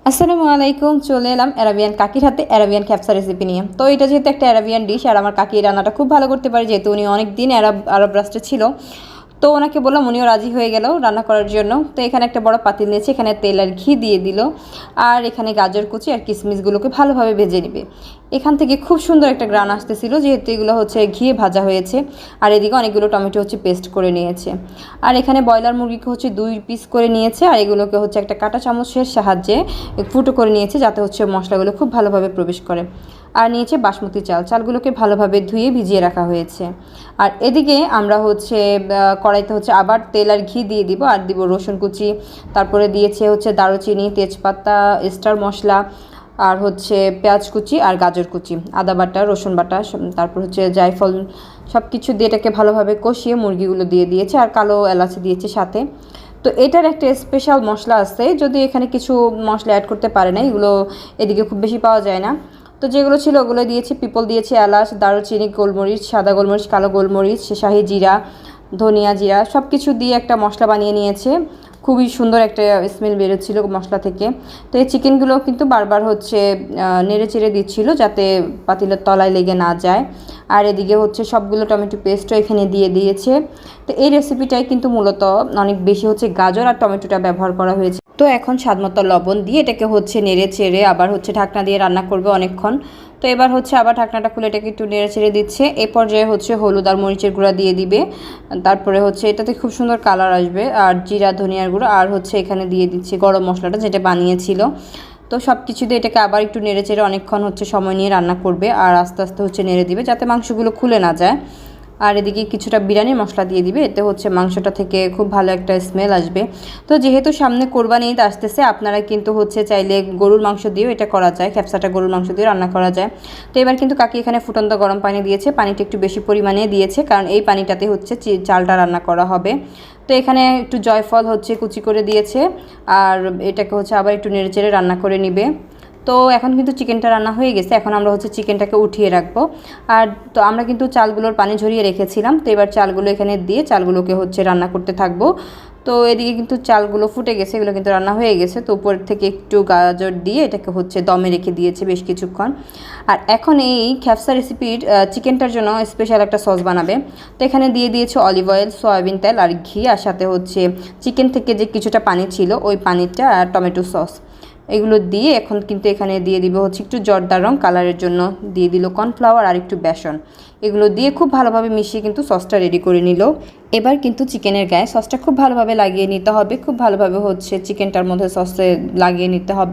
আসসালামু আলাইকুম। চলে এলাম অ্যারাবিয়ান কাকির হাতে অ্যারাবিয়ান খ্যাপসা রেসিপি নিয়ে। তো এটা যেহেতু একটা অ্যারাবিয়ান ডিশ আর আমার কাকি রান্নাটা খুব ভালো করতে পারে, যেহেতু উনি অনেক দিন আরব রাষ্ট্রে ছিল। তো ওনাকে বললাম, উনিও রাজি হয়ে গেল রান্না করার জন্য। তো এখানে একটা বড় পাতিল নিয়েছে, এখানে তেল আর ঘি দিয়ে দিল, আর এখানে গাজর কুচি আর কিশমিশগুলোকে ভালোভাবে ভেজে নেবে। এখান থেকে খুব সুন্দর একটা গ্রান আসতেছিল, যেহেতু এগুলো হচ্ছে ঘিয়ে ভাজা হয়েছে। আর এদিকে অনেকগুলো টমেটো হচ্ছে পেস্ট করে নিয়েছে। আর এখানে ব্রয়লার মুরগিকে হচ্ছে 2 পিস করে নিয়েছে, আর এগুলোকে হচ্ছে একটা কাঁটা চামচের সাহায্যে ফুটো করে নিয়েছে, যাতে হচ্ছে মশলাগুলো খুব ভালোভাবে প্রবেশ করে। আর নিয়েছে বাসমতি চালগুলোকে ভালোভাবে ধুয়ে ভিজিয়ে রাখা হয়েছে। আর এদিকে আমরা হচ্ছে কড়াইতে হচ্ছে আবার তেল আর ঘি দিয়ে দিব, আর দিব রসুন কুচি, তারপরে দিয়েছে হচ্ছে দারুচিনি, তেজপাতা, স্টার মশলা, আর হচ্ছে পেঁয়াজ কুচি আর গাজর কুচি, আদা বাটা, রসুন বাটা, তারপর হচ্ছে জায়ফল, সব কিছু দিয়ে এটাকে ভালোভাবে কষিয়ে মুরগিগুলো দিয়ে দিয়েছে, আর কালো এলাচ দিয়েছে সাথে। তো এটার একটা স্পেশাল মশলা আছে, যদি এখানে কিছু মশলা অ্যাড করতে পারে না, এগুলো এদিকে খুব বেশি পাওয়া যায় না। তো যেগুলো ছিল ওগুলো দিয়েছি, পিপল দিয়েছি, এলাচ, দারুচিনি, গোলমরিচ, সাদা গোলমরিচ, কালো গোলমরিচ, শাহি জিরা, ধনিয়া জিরা, সব কিছু দিয়ে একটা মশলা বানিয়ে নিয়েছে। খুবই সুন্দর একটা স্মেল বেরোচ্ছিল মশলা থেকে। তো এই চিকেনগুলো কিন্তু বারবার হচ্ছে নেড়ে চেড়ে দিচ্ছিল, যাতে পাতিলের তলায় লেগে না যায়। আর এদিকে হচ্ছে সবগুলো টমেটো পেস্টও এখানে দিয়ে দিয়েছে। তো এই রেসিপিটাই কিন্তু মূলত অনেক বেশি হচ্ছে গাজর আর টমেটোটা ব্যবহার করা হয়েছে। তো এখন স্বাদমতো লবণ দিয়ে এটাকে হচ্ছে নেড়ে চেড়ে আবার হচ্ছে ঢাকনা দিয়ে রান্না করবে অনেকক্ষণ। তো এবার হচ্ছে আবার ঢাকনাটা খুলে এটাকে একটু নেড়ে ছেড়ে দিচ্ছে। এই পর্যায়ে হচ্ছে হলুদ আর মরিচের গুঁড়া দিয়ে দিবে। তারপরে হচ্ছে এটাতে খুব সুন্দর কালার আসবে, আর জিরা, ধনিয়ার গুঁড়া, আর হচ্ছে এখানে দিয়ে দিচ্ছে গরম মশলাটা যেটা বানিয়েছিল। তো সব কিছু দিয়ে এটাকে আবার একটু নেড়ে চেড়ে অনেকক্ষণ হচ্ছে সময় নিয়ে রান্না করবে, আর আস্তে আস্তে হচ্ছে নেড়ে দিবে যাতে মাংসগুলো খুলে না যায়। আর এদিকে কিছুটা বিরিয়ানির মশলা দিয়ে দিবে, এতে হচ্ছে মাংসটা থেকে খুব ভালো একটা স্মেল আসবে। তো যেহেতু সামনে কোরবানি ঈদ আসতেছে, আপনারা কিন্তু হচ্ছে চাইলে গরুর মাংস দিয়েও এটা করা যায়, খ্যাপসাটা গরুর মাংস দিয়ে রান্না করা যায়। তো এবার কিন্তু কাকি এখানে ফুটন্ত গরম পানি দিয়েছে, পানিটা একটু বেশি পরিমাণে দিয়েছে, কারণ এই পানিটাতে হচ্ছে চালটা রান্না করা হবে। তো এখানে একটু জয়ফল হচ্ছে কুচি করে দিয়েছে, আর এটাকে হচ্ছে আবার একটু নেড়েচেড়ে রান্না করে নিবে। তো এখন কিন্তু চিকেনটা রান্না হয়ে গেছে, এখন আমরা হচ্ছে চিকেনটাকে উঠিয়ে রাখবো। আর তো আমরা কিন্তু চালগুলোর পানি ঝরিয়ে রেখেছিলাম, তো এবার চালগুলো এখানে দিয়ে চালগুলোকে হচ্ছে রান্না করতে থাকবো। তো এদিকে কিন্তু চালগুলো ফুটে গেছে, এগুলো কিন্তু রান্না হয়ে গেছে। তো উপর থেকে একটু গাজর দিয়ে এটাকে হচ্ছে দমে রেখে দিয়েছে বেশ কিছুক্ষণ। আর এখন এই খ্যাপসা রেসিপির চিকেনটার জন্য স্পেশাল একটা সস বানাবে। তো এখানে দিয়ে দিয়েছে অলিভ অয়েল, সয়াবিন তেল আর ঘি, আর সাথে হচ্ছে চিকেন থেকে যে কিছুটা পানি ছিল ওই পানিটা, আর টমেটো সস, এগুলো দিয়ে এখন কিন্তু এখানে দিয়ে দিব হচ্ছে একটু জর্দার রং কালারের জন্য, দিয়ে দিল কর্নফ্লাওয়ার আর একটু বেসন। এগুলো দিয়ে খুব ভালোভাবে মিশিয়ে কিন্তু সসটা রেডি করে নিল। এবার কিন্তু চিকেনের গায়ে সসটা খুব ভালোভাবে লাগিয়ে নিতে হবে, খুব ভালোভাবে হচ্ছে চিকেনটার মধ্যে সসে লাগিয়ে নিতে হবে।